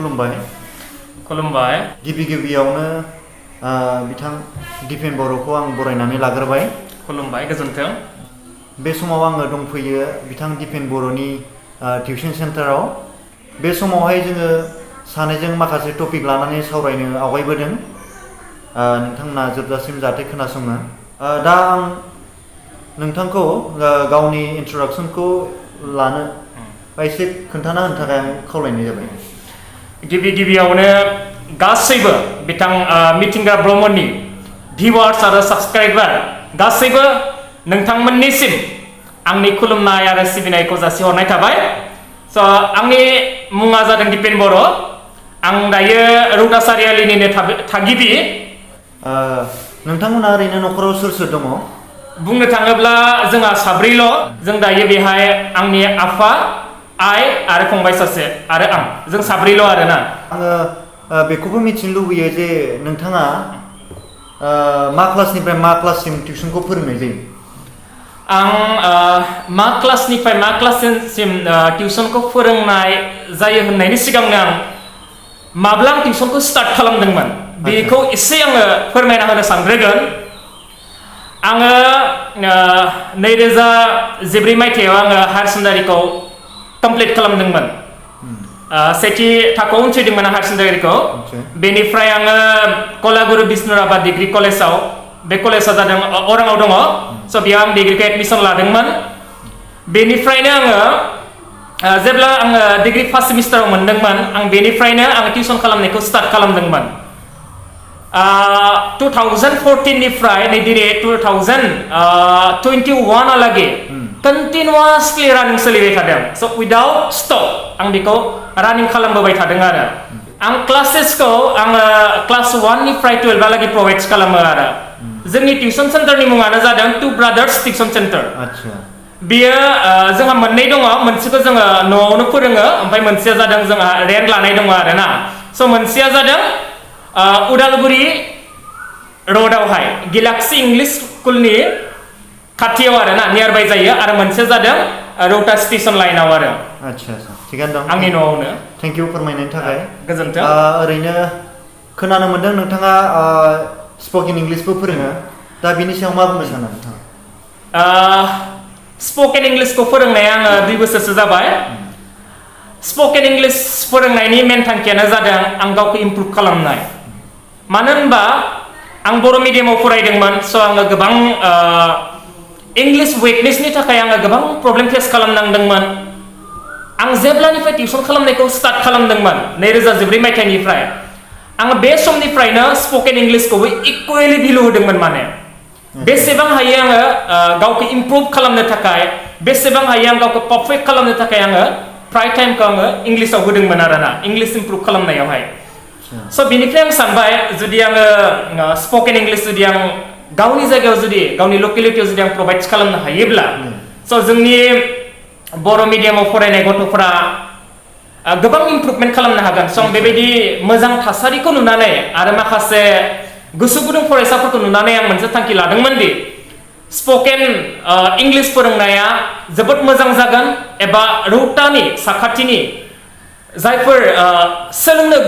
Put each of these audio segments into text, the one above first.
खुलुमबाय खुलुमबाय गिबियावनो बिथां दिपेन बर'खौ आं बरायनानै लाग्रोबाय खुलुमबाय गोजोन्थों बे समाव आङो दंफैयो बिथां दिपेन बर'नि टिउसन सेन्टाराव बे समावहाय जोङो सानैजों माखासे टपिक लानानै सावरायनो आवगायबोदों नोंथांमोना जोबजासिम जाहाथे खोनासङो दा आं नोंथांखौ गावनि इन्ट्रडक्सनखौ लानो एसे खोन्थाना होनो थाखाय आं खावलायनाय जाबाय गिबियावनो गासैबो बिथां मिथिंगा ब्रह्मनि भिवार्स आरो साबस्क्राइबार गासैबो नोंथांमोननिसिम आंनि खुलुमनाय आरो सिबिनायखौ जासिहरनाय थाबाय स' आंनि मुङा जादों दिपेन बर' आं दायो रौता सारियालिनिनो थागिबि नोंथांमोना ओरैनो न'खराव सोर दङ बुंनो थाङोब्ला जोंहा साब्रैल' जों दायो बेहाय आंनि आफा आइ आरो फंबाय सासे आरो आं जों साब्रैल' आरोना आङो बेखौबो मिथिनो लुबैयो जे नोंथाङा मा क्लासनिफ्राय मा क्लाससिम टिउसनखौ फोरोंनाय जायो आं मा क्लासनिफ्राय मा क्लाससिम टिउसनखौ फोरोंनाय जायो होननायनि सिगांनो आं माब्ला आं टिउसनखौ स्टार्ट खालामदोंमोन बेखौ एसे आङो फोरमायना होनो सानग्रोगोन आङो 2014 मायथाइयाव आङो हायार सेकेन्डारिखौ कमप्लिट खालामदोंमोन सेथि थाखोआव उनथ्रिदोंमोन आं हायार सेकेन्डारिखौ बेनिफ्राय आङो कलागुरु बिष्णु राभा डिग्री कलेजाव बे कलेजा जादों अराङाव दङ स' बेयाव आं डिग्रीखौ एडमिसन लादोंमोन बेनिफ्रायनो आङो जेब्ला आङो डिग्री फार्स्ट सेमिस्टाराव मोनदोंमोन आं बेनिफ्रायनो आङो टिउसन खालामनायखौ स्टार्ट खालामदोंमोन 2014 निफ्राय नै दिनै 2021 आलागै कन्टिनिउआसलि रानिं सोलिबाय थादों स' उइदाउट स्टप आं बेखौ रानिं खालामबोबाय थादों आरो आं क्लासेसखौ आङो क्लास 1 निफ्राय 12 आलागै प्रभाइड खालामो आरो जोंनि टिउसन सेन्टारनि मुङानो जादों टु ब्रादार्स टिउसन सेन्टार बियो जोंहा मोननै दङ मोनसेखौ जोङो न'आवनो फोरोङो ओमफ्राय मोनसेया जादों जोंहा रेन्ट लानाय दङ आरोना स' मोनसेया जादों उदालगुरि र'डआवहाय गेलाक्सि इंलिश स्कुलनि खाथियाव आरोना नियार बाय जायो आरो मोनसेया जादों रौता स्टेशन लाइनाव आरो आच्छा थिगानो दं आंनि न'आवनो थेंक इउ फोरमायनायनि थाखाय गोजोन्थों ओरैनो खोनानो मोनदों नोंथाङा स्पकेन इंलिशबो फोरोङो दा बिनि सायाव मा बुंनो सानो नोंथाङा स्पकेन इंलिशखौ फोरोंनाया आङो 2 बोसोरसो जाबाय स्पकेन इंलिश फोरोंनायनि मेन थांखियानो जादों आं गावखौ इमप्रुभ खालामनाय मानो होनबा आं बर' मिडियामाव फरायदोंमोन स' आङो गोबां इंलिश विकनेसनि थाखाय आङो गोबां प्रब्लेम फेस खालामनांदोंमोन आं जेब्लानिफ्राय टिउसन खालामनायखौ स्टार्ट खालामदोंमोन 2014 मायथाइनिफ्राय आङो बे समनिफ्रायनो स्पकेन इंलिशखौबो इकुवेलि भेलु होदोंमोन माने बेसेबां हायो आङो गावखौ इमप्रुभ खालामनो थाखाय बेसेबां हायो आं गावखौ पारफेक्ट खालामनो थाखाय आङो प्राय टाइमखौ आङो इंलिशाव होदोंमोन आरोना इंलिश इमप्रुभ खालामनायावहाय स' बिनिफ्राय आं सानबाय जुदि आङो स्पकेन इंलिश जुदि आं गावनि जायगायाव जुदि गावनि लकेलिटियाव जुदि आं प्रभाइड खालामनो हायोब्ला स' जोंनि बर' मिडियामाव फरायनाय गथ'फोरा गोबां इमप्रुभमेन्ट खालामनो हागोन स' आं बेबायदि मोजां थासारिखौ नुनानै आरो माखासे गोसो गुदुं फरायसाफोरखौ नुनानै आं मोनसे थांखि लादोंमोन दि स्पकेन इंलिश फोरोंनाया जोबोद मोजां जागोन एबा रौतानि साखाथिनि जायफोर सोलोंनो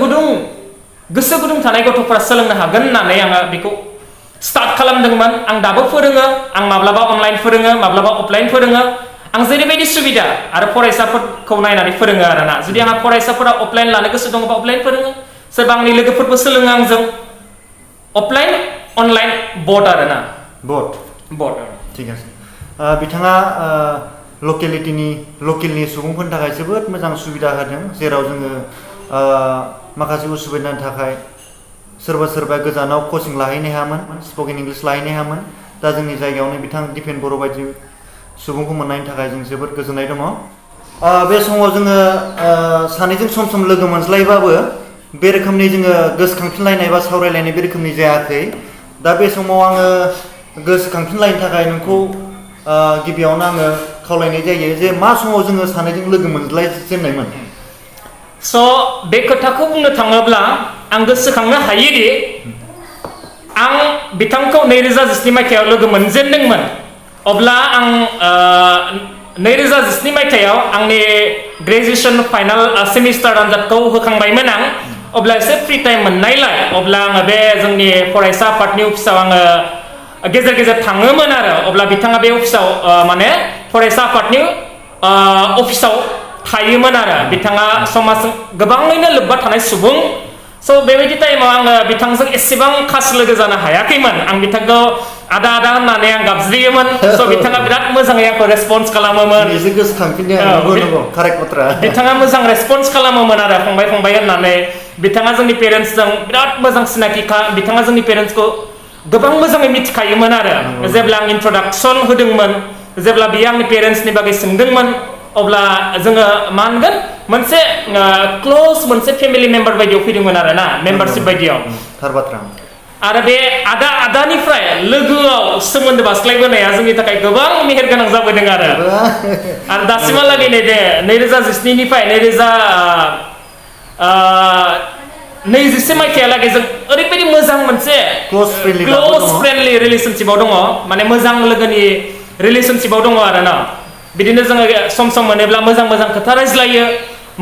गोसो गुदुं थानाय गथ'फोरा सोलोंनो हागोन होननानै आङो बेखौ स्टार्ट खालामदोंमोन आं दाबो फोरोङो आं माब्लाबा अनलाइन फोरोङो माब्लाबा अफलाइन फोरोङो आं जेरैबायदि सुबिदा आरो फरायसाफोरखौ नायनानै फोरोङो आरोना जुदि आंहा फरायसाफोरा अफलाइन लानो गोसो दङबा अफलाइन फोरोङो सोरबा आंनि लोगोफोरबो सोलोङो आंजों अफलाइन अनलाइन बर्ड आरोना बर्ड ठीक আছে बिथाङा लकेलनि सुबुंफोरनि थाखाय जोबोद मोजां सुबिदा होदों जेराव जोङो माखासे उसुबिदानि थाखाय सोरबा गोजानाव कचिं लाहैनो हायामोन स्पकेन इंलिश लाहैनो हायामोन दा जोंनि जायगायावनो बिथां दिपेन बर' बायदि सुबुंखौ मोननायनि थाखाय जों जोबोद गोजोननाय दङ बे समाव जोङो सानैजों सम लोगो मोनज्लायबाबो बे रोखोमनि जोङो गोसोखांफिनलायनाय बा सावरायलायनाय बे रोखोमनि जायाखै दा बे समाव आङो गोसोखांफिनलायनो थाखाय नोंखौ गिबियावनो आङो खावलायनाय जायो जे मा समाव जोङो सानैजों लोगो मोनज्लायजेननायमोन स' बे खोथाखौ बुंनो थाङोब्ला आं गोसोखांनो हायोदि आं बिथांखौ 2017 मायथाइयाव लोगो मोनजेनदोंमोन अब्ला आं 2017 मायथाइयाव आंनि ग्रेजुएसन फाइनाल सेमिस्टार आनजादखौ होखांबायमोन आं अब्ला एसे फ्रि टाइम मोननायलाय अब्ला आङो बे जोंनि फरायसा आफादनि अफिसाव आङो गेजेर गेजेर थाङोमोन आरो अब्ला बिथाङा बे अफिसाव माने फरायसा आफादनि अफिसाव थायोमोन आरो बिथाङा समाज गोबाङैनो लोब्बा थानाय सुबुं स' बेबायदि टाइमाव आङो बिथांजों एसेबां खास लोगो जानो हायाखैमोन आं बिथांखौ आदा आदा होननानै आं गाबज्रियोमोन स' बिथाङा बिराद मोजाङै आंखौ रेसपन्स खालामोमोन एसे गोसोखांफिननो नंगौ कारेक्ट बाथ्रा बिथाङा मोजां रेसपन्स खालामोमोन आरो फंबाय फंबाय होननानै बिथाङा जोंनि पेरेन्टसजों बिराद मोजां सिनाखिखा बिथाङा जोंनि पेरेन्टसखौ गोबां मोजाङै मिथिखायोमोन आरो जेब्ला आं इन्ट्रडाक्सन होदोंमोन जेब्ला बियो आंनि पेरेन्टसनि बागै सोंदोंमोन अब्ला जोङो मा होनगोन मोनसे क्ल'ज मोनसे फेमिलि मेम्बार बायदियाव फैदोंमोन आरो ना मेम्बारशिप बायदियाव थार बाथ्रा आरो बे आदा आदानिफ्राय लोगोआव सोमोन्दो बास्लायबोनाया जोंनि थाखाय गोबां मेहेर गोनां जाबोदों आरो दासिमहालागै नै दे 2017 निफ्राय 2021 मायथाइयालागै जों ओरैबायदि मोजां मोनसे क्ल'ज फ्रेन्डलि रिलेशनशिपआव दङ माने मोजां लोगोनि रिलेशनशिपआव दङ आरो ना बिदिनो जोङो सम सम मोनोब्ला मोजां मोजां खोथा रायज्लायो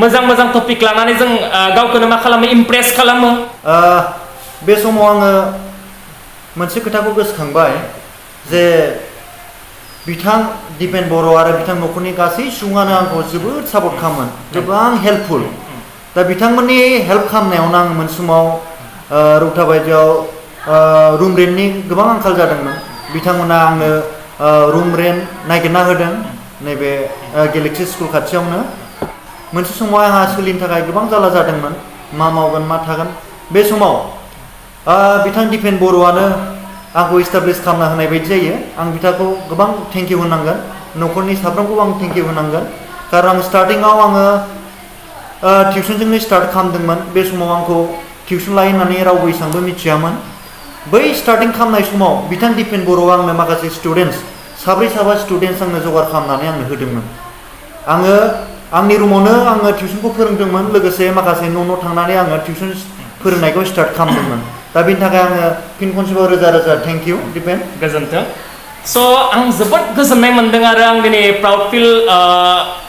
मोजां मोजां टपिक लानानै जों गावखौनो मा खालामो इमप्रेस खालामो बे समाव आङो मोनसे खोथाखौ गोसोखांबाय जे बिथां दिपेन बर' आरो बिथां न'खरनि गासै सुबुङानो आंखौ जोबोद सापर्ट खालामोन गोबां हेल्पफुल दा बिथांमोननि हेल्प खालामनायावनो आं मोनसे समाव रौता बायदियाव रुम रेन्टनि गोबां आंखाल जादोंमोन बिथांमोना आंनो रुम रेन्ट नागिरना होदों नैबे गेलेक्सि स्कुल खाथियावनो मोनसे समाव आंहा सोलिनो थाखाय गोबां जारला जादोंमोन मा मावगोन मा थागोन बे समाव बिथां दिपेन बर'आनो आंखौ इस्टाब्लिश खालामना होनाय बायदि जायो आं बिथांखौ गोबां थेंक इउ होनांगोन न'खरनि साफ्रोमखौबो आं थेंक इउ होनांगोन कारन आं स्टार्टिंआव आङो टिउसनजोंनो स्टार्ट खालामदोंमोन बे समाव आंखौ टिउसन लायो होननानै रावबो एसेबांबो मिथियामोन बै स्टार्टिं खालामनाय समाव बिथां दिपेन बर'आ आंनो माखासे स्टुडेन्टस साब्रै साबा स्टुडेन्टस आंनो जगार खालामनानै आंनो होदोंमोन आङो आंनि रुमावनो आङो टिउसनखौ फोरोंदोंमोन लोगोसे माखासे न' थांनानै आङो टिउसन फोरोंनायखौ स्टार्ट खालामदोंमोन दा बेनि थाखाय आङो फिन खनसेबाव रोजा रोजा थेंक इउ दिपेन गोजोन्थों स' आं जोबोद गोजोननाय मोनदों आरो आं दिनै प्राउड फिल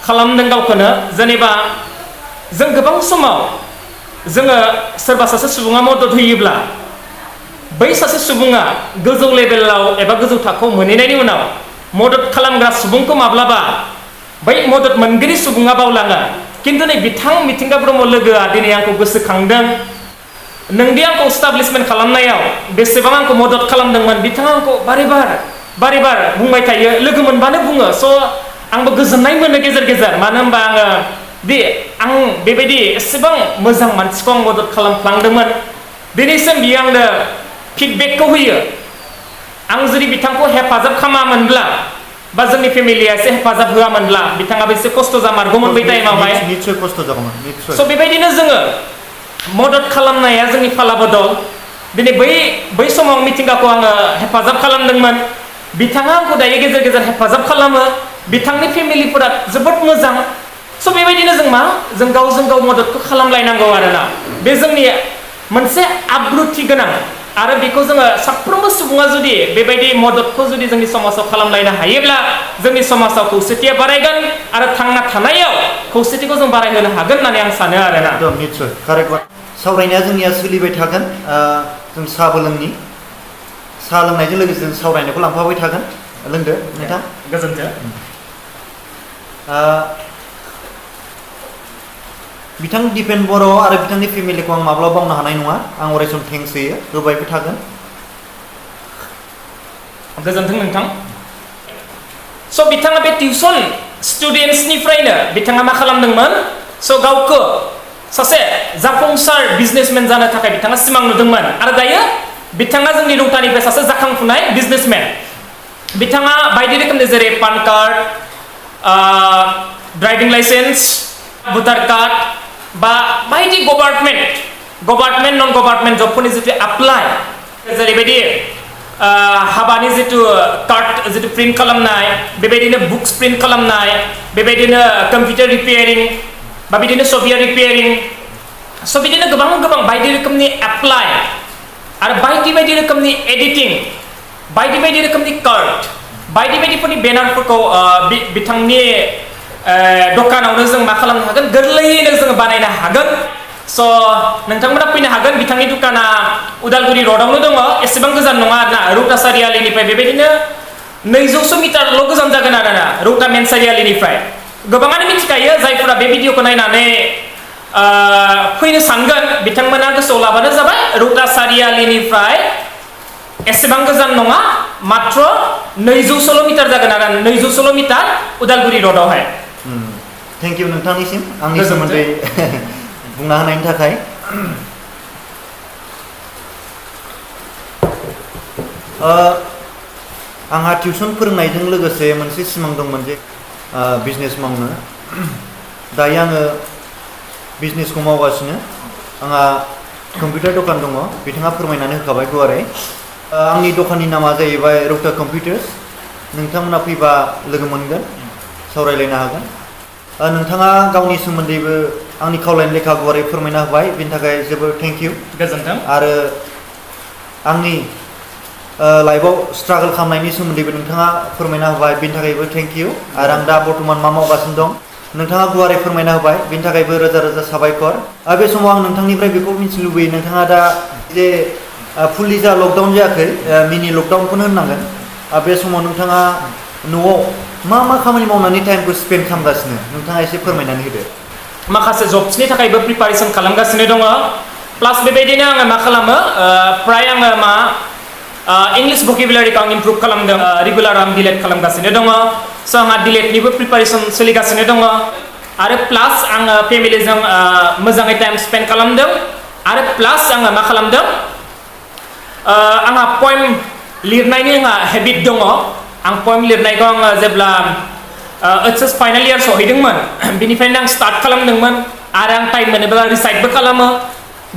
खालामदों गावखौनो जेनेबा जों गोबां समाव जोङो सोरबा सासे सुबुङा मदद होयोब्ला बै सासे सुबुङा गोजौ लेभेलाव एबा गोजौ थाखोआव मोनहैनायनि उनाव मदद खालामग्रा सुबुंखौ माब्लाबा बै मदद मोनगिरि सुबुङा बावलाङो खिन्थु नै बिथां मिथिंगा ब्रह्म लोगोआ दिनै आंखौ गोसोखांदों नोंदि आंखौ स्टाब्लिशमेन्ट खालामनायाव बेसेबां आंखौ मदद खालामदोंमोन बिथाङा आंखौ बारे बार बुंबाय थायो लोगो मोनबानो बुङो स' आंबो गोजोननाय मोनो गेजेर गेजेर मानो होनबा आङो दि आं बेबायदि एसेबां मोजां मानसिखौ आं मदद खालामफ्लांदोंमोन दिनैसिम बियो आंनो फिडबेकखौ होयो आं जुदि बिथांखौ हेफाजाब खालामामोनब्ला बा जोंनि फेमिलिया एसे हेफाजाब होआमोनब्ला बिथाङाबो एसे खस्थ' जामारगौमोन बै टाइमावहाय निस्सय खस्थ' जागौमोन निस्सय स' बेबायदिनो जोङो मदद खालामनाया जोंनि फाला बदल दिनै बै समाव मिथिंगाखौ आङो हेफाजाब खालामदोंमोन बिथाङा आंखौ दायो गेजेर गेजेर हेफाजाब खालामो बिथांनि फेमिलिफोरा जोबोद मोजां स' बेबायदिनो जों गावजों गाव मददखौ खालामलायनांगौ आरोना बे जोंनि मोनसे आब्रुथि गोनां आरो बेखौ जोङो साफ्रोमबो सुबुङा जुदि बेबायदि मददखौ जुदि जोंनि समाजाव खालामलायनो हायोब्ला जोंनि समाजाव खौसेथिया बारायगोन आरो थांना थानायाव खौसेथिखौ जों बारायहोनो हागोन होननानै आं सानो आरोना निस्सय कारेक्ट सावरायनाया जोंनिया सोलिबाय थागोन जों साहाबो लोंनि साहा लोंनायजों लोगोसे जों सावरायनायखौ लांफाबाय थागोन लोंदो नोंथां गोजोन्थों बिथां दिपेन बर' आरो बिथांनि फेमिलिखौ आं माब्लाबा बावनो हानाय नङा आं अरायसम थेंक्स होयो होबायबो थागोन गोजोन्थों नोंथां स' बिथाङा बे टिउसन स्टुडेन्टसनिफ्रायनो बिथाङा मा खालामदोंमोन स' गावखौ सासे जाफुंसार बिजनेसमेन जानो थाखाय बिथाङा सिमां नुदोंमोन आरो दायो बिथाङा जोंनि रौतानिफ्राय सासे जाखांफुनाय बिजनेसमेन बिथाङा बायदि रोखोमनि जेरै पान कार्ड ड्राइभिं लाइसेन्स भटार कार्ड बा बायदि गभार्नमेन्ट नन गभार्नमेन्ट जबफोरनि जितु एप्लाइ जेरैबायदि हाबानि जितु कार्ड जितु प्रिन्ट खालामनाय बेबायदिनो बुक्स प्रिन्ट खालामनाय बेबायदिनो कम्पिउटार रिपेयारिं बा बिदिनो सफ्टवेयार रिपेयारिं स' बिदिनो गोबां बायदि रोखोमनि एप्लाइ आरो बायदि रोखोमनि एडिटिं बायदि रोखोमनि कार्ड बायदि बायदिफोरनि बेनारफोरखौ बिथांनि दखानावनो जों मा खालामनो हागोन गोरलैयैनो जों बानायनो हागोन स' नोंथांमोना फैनो हागोन बिथांनि दखाना उदालगुरि र'डआवनो दङ एसेबां गोजान नङा आरोना रौता सारियालिनिफ्राय बेबायदिनो 200 मिटारल' गोजान जागोन आरोना रौता मेन सारियालिनिफ्राय गोबाङानो मिथिखायो जायफोरा बे भिडिअखौ नायनानै फैनो सानगोन बिथांमोना गोसोआव लाबानो जाबाय रौता सारियालिनिफ्राय एसेबां गोजान नङा मात्र 200 मिटार जागोन आरो 200 मिटार उदालगुरि र'डआवहाय थेंक इउ नोंथांनिसिम आंनि सोमोन्दै बुंना होनायनि थाखाय आंहा टिउसन फोरोंनायजों लोगोसे मोनसे सिमां दंमोन जे बिजनेस मावनो दायो आङो बिजनेसखौ मावगासिनो आंहा कम्पिउटार दखान दङ बिथाङा फोरमायनानै होखाबाय गुवारै आंनि दखाननि नामा जाहैबाय रौता कम्पिउटार्स नोंथांमोना फैबा लोगो मोनगोन सावरायलायनो हागोन नोंथाङा गावनि सोमोन्दैबो आंनि खावलायनाय लेखा गुवारै फोरमायना होबाय बेनि थाखाय जोबोर थेंक इउ गोजोन्थों आरो आंनि लाइफआव स्ट्रागल खालामनायनि सोमोन्दैबो नोंथाङा फोरमायना होबाय बेनि थाखायबो थेंक इउ आरो आं दा बर्थमान मा मावगासिनो दं नोंथाङा गुवारै फोरमायना होबाय बेनि थाखायबो रोजा रोजा साबायखर बे समाव आं नोंथांनिफ्राय बेखौ मिथिनो लुबैयो नोंथाङा दा जे फुलि जा लकडाउन जायाखै मिनि लकडाउनखौनो होननांगोन बे समाव नोंथाङा न'आव मा खामानि मावनानै टाइमखौ स्पेन्ड खालामगासिनो नोंथाङा एसे फोरमायनानै होदो माखासे जब्सनि थाखायबो प्रिपारेसन खालामगासिनो दङ प्लास बेबायदिनो आङो मा खालामो प्राय आङो मा इंलिश भकेबुलारिखौ आं इमप्रुभ खालामदों रेगुलार आं डिलेट खालामगासिनो दङ स' आंहा डिलेटनिबो प्रिपारेसन सोलिगासिनो दङ आरो प्लास आङो फेमिलिजों मोजाङै टाइम स्पेन्ड खालामदों आरो प्लास आङो मा खालामदों आंहा पएम लिरनायनि आंहा हेबिट दङ आं पएम लिरनायखौ आङो जेब्ला एचएस फाइनाल इयार सहैदोंमोन बेनिफ्रायनो आं स्टार्ट खालामदोंमोन आरो आं टाइम मोनोब्ला रिसाइटबो खालामो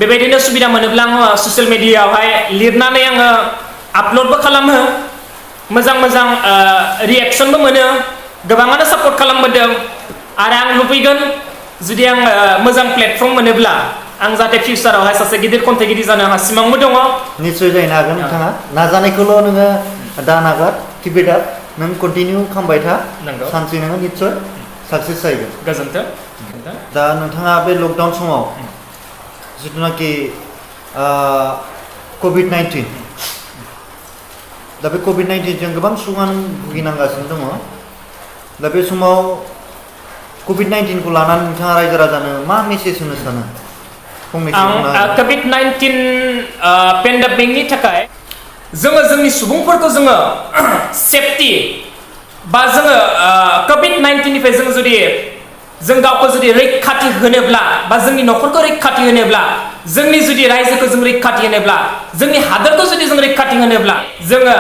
बेबायदिनो सुबिदा मोनोब्ला आङो ससियेल मिडियायावहाय लिरनानै आङो आपल'डबो खालामो मोजां मोजां रिएक्सनबो मोनो गोबाङानो सापर्ट खालामबोदों आरो आं लुबैगोन जुदि आं मोजां प्लेटफर्म मोनोब्ला आं जाहाथे फिउचारावहाय सासे गिदिर खन्थाइगिरि जानो आंहा सिमांबो दङ निश्चय जाहैनो हागोन नोंथाङा नाजानायखौल' नोङो दा नागार किप इट आप नों कन्टिनिउ खालामबाय था सानसे नोङो निश्चय साक्सेस जाहैगोन गोजोन्थों दा नोंथाङा बे लकडाउन समाव जिथुनाखि कभिड-19 दा बे कभिड-19 जों गोबां सुबुङानो भुगिनांगासिनो दङ दा बे समाव कभिड-19 खौ लानानै नोंथाङा रायजो राजानो मा मेसेज होनो सानो आं कभिड-19 पेन्डेमिकनि थाखाय जोङो जोंनि सुबुंफोरखौ जोङो सेफटि बा जोङो कभिड-19 निफ्राय जों जुदि जों गावखौ जुदि रैखाथि होनोब्ला बा जोंनि न'खरखौ रैखाथि होनोब्ला जोंनि जुदि रायजोखौ जों रैखाथि होनोब्ला जोंनि हादरखौ जुदि जों रैखाथि होनोब्ला जोङो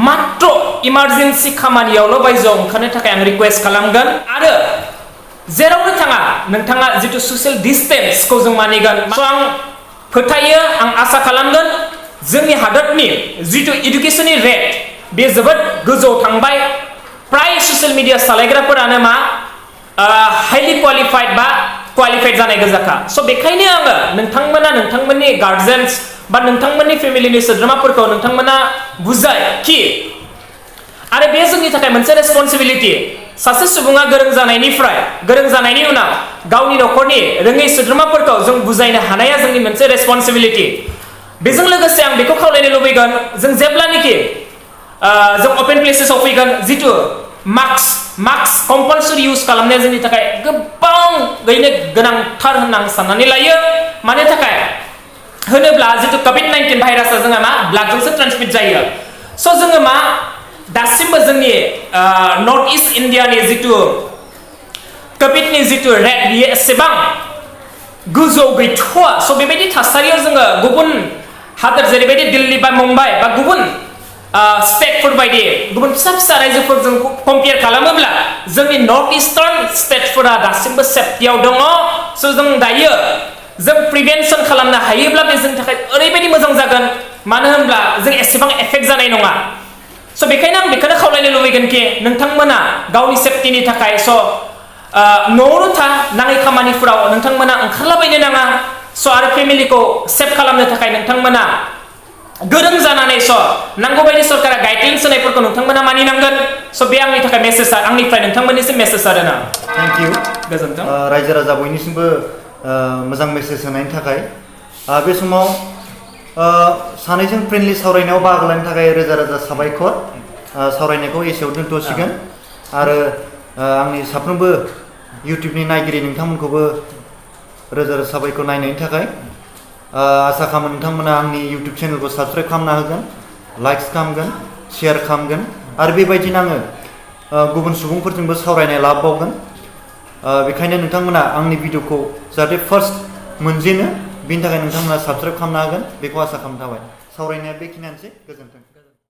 मात्र इमारजेन्सि खामानियावल' बायजोआव ओंखारनो थाखाय आं रिक्वेस्ट खालामगोन आरो जेरावनो थाङा नोंथाङा जिथु ससियेल डिस्टेन्सखौ जों मानिगोन आं फोथायो आं आसा खालामगोन जोंनि हादरनि जिथु इडुकेसननि रेट बे जोबोद गोजौआव थांबाय प्राय ससियेल मिडिया सालायग्राफोरानो मा हाइलि क्वालिफाइड बा क्वालिफाइड जानाय गोजाखा स' बेखायनो आङो नोंथांमोना नोंथांमोननि गार्जेन्स बा नोंथांमोननि फेमिलिनि सोद्रोमाफोरखौ नोंथांमोना बुजाय कि आरो बे जोंनि थाखाय मोनसे रेसपन्सिबिलिटि सासे सुबुङा गोरों जानायनि उनाव गावनि न'खरनि रोङै सोद्रोमाफोरखौ जों बुजायनो हानाया जोंनि मोनसे रेसपन्सिबिलिटि बेजों लोगोसे आं बेखौ खावलायनो लुबैगोन जों जेब्लानोखि जों अपेन प्लेसेसआव फैगोन जिथु मास्क कम्पालसरि इउज खालामनाया जोंनि थाखाय गोबाङैनो गोनांथार होनना आं साननानै लायो मानि थाखाय होनोब्ला जिथु कभिड-19 भाइरासआ जोंहा मा ब्लाडजोंसो ट्रान्समिट जायो स' जोङो मा दासिमबो जोंनि नर्थ इस्ट इन्डियानि जिथु कभिडनि जिथु रेट बियो एसेबां गोजौ गैथ'वा स' बेबायदि थासारियाव जोङो गुबुन हादोर जेरैबायदि दिल्ली बा मुम्बाइ बा गुबुन स्टेटफोर बायदि गुबुन फिसा फिसा रायजोफोरजों कम्पेयार खालामोब्ला जोंनि नर्थ इस्टार्न स्टेटफोरा दासिमबो सेफटियाव दङ स' जों दायो जों प्रिभेन्सन खालामनो हायोब्ला बे जोंनि थाखाय ओरैबायदि मोजां जागोन मानो होनब्ला जों एसेबां एफेक्ट जानाय नङा स' बेखायनो आं बेखौनो खावलायनो लुबैगोन कि नोंथांमोना गावनि सेफटिनि थाखाय स' न'आवनो था नाङै खामानिफोराव नोंथांमोना ओंखारलाबायनो नाङा स' आरो फेमिलिखौ सेफ खालामनो थाखाय नोंथांमोना गोरों जानानै स नांगौ बायदि सरकारा गाइडलाइन्स होनायफोरखौ नोंथांमोना मानिनांगोन स बे आंनि थाखाय मेसेज आंनिफ्राय नोंथांमोननिसिम मेसेज आरो ना थेंक इउ गोजोन्थों रायजो राजा बयनिसिमबो मोजां मेसेज होनायनि थाखाय बे समाव सानैजों फ्रेन्डलि सावरायनायाव बाहागो लानो थाखाय रोजा रोजा साबायखर सावरायनायखौ एसेयाव दोनथ'सिगोन आरो आंनि साफ्रोमबो इउटिउबनि नायगिरि नोंथांमोनखौबो रोजा रोजा साबायखर नायनायनि थाखाय आसा खालामो नोंथांमोना आंनि इउटिउब चेनेलखौ साबस्क्राइब खालामना होगोन लाइक्स खालामगोन शेयार खालामगोन आरो बेबायदिनो आङो गुबुन सुबुंफोरजोंबो सावरायनाय लाबावगोन बेखायनो नोंथांमोना आंनि भिडिअखौ जाहाथे फार्स्ट मोनजेनो बिनि थाखाय नोंथांमोना साबस्क्राइब खालामनो हागोन बेखौ आसा खालामना थाबाय सावरायनाया बेखिनियानोसै गोजोन्थों